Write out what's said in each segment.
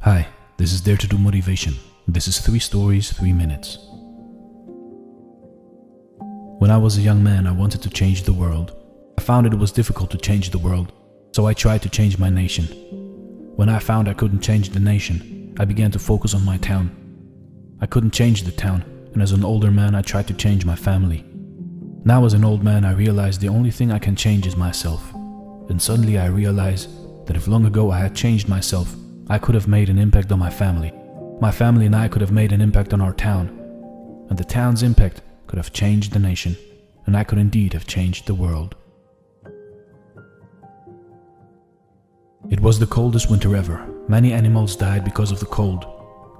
Hi, this is Dare to Do Motivation. This is 3 stories, 3 minutes. When I was a young man, I wanted to change the world. I found it was difficult to change the world, so I tried to change my nation. When I found I couldn't change the nation, I began to focus on my town. I couldn't change the town, and as an older man, I tried to change my family. Now as an old man, I realized the only thing I can change is myself. And suddenly I realized that if long ago I had changed myself, I could have made an impact on my family. My family and I could have made an impact on our town. And the town's impact could have changed the nation, and I could indeed have changed the world. It was the coldest winter ever. Many animals died because of the cold.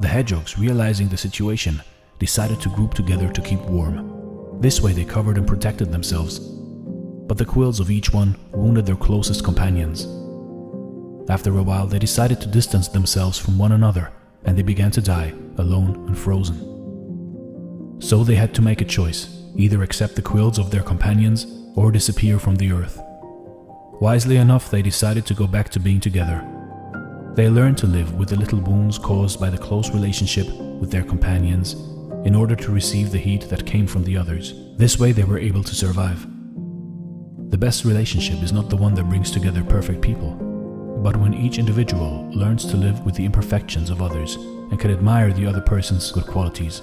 The hedgehogs, realizing the situation, decided to group together to keep warm. This way they covered and protected themselves. But the quills of each one wounded their closest companions. After a while, they decided to distance themselves from one another, and they began to die, alone and frozen. So they had to make a choice, either accept the quills of their companions or disappear from the earth. Wisely enough, they decided to go back to being together. They learned to live with the little wounds caused by the close relationship with their companions in order to receive the heat that came from the others. This way they were able to survive. The best relationship is not the one that brings together perfect people, but when each individual learns to live with the imperfections of others and can admire the other person's good qualities.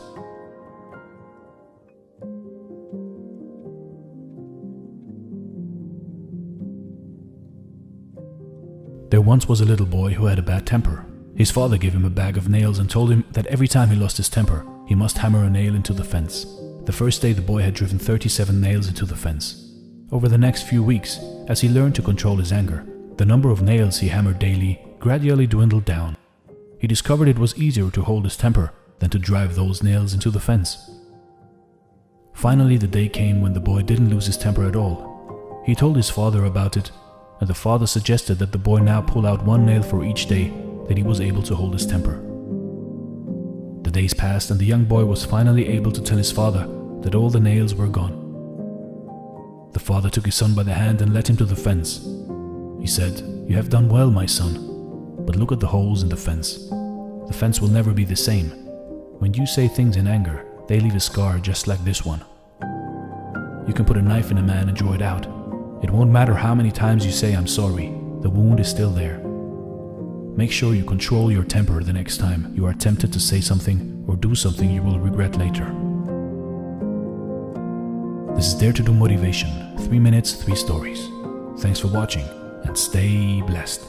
There once was a little boy who had a bad temper. His father gave him a bag of nails and told him that every time he lost his temper, he must hammer a nail into the fence. The first day the boy had driven 37 nails into the fence. Over the next few weeks, as he learned to control his anger, the number of nails he hammered daily gradually dwindled down. He discovered it was easier to hold his temper than to drive those nails into the fence. Finally, the day came when the boy didn't lose his temper at all. He told his father about it, and the father suggested that the boy now pull out 1 nail for each day that he was able to hold his temper. The days passed, and the young boy was finally able to tell his father that all the nails were gone. The father took his son by the hand and led him to the fence. He said, "You have done well, my son, but look at the holes in the fence. The fence will never be the same. When you say things in anger, they leave a scar just like this one. You can put a knife in a man and draw it out. It won't matter how many times you say I'm sorry, the wound is still there. Make sure you control your temper the next time you are tempted to say something or do something you will regret later." This is Dare to Do Motivation, 3 minutes, 3 stories. Thanks for watching, and stay blessed.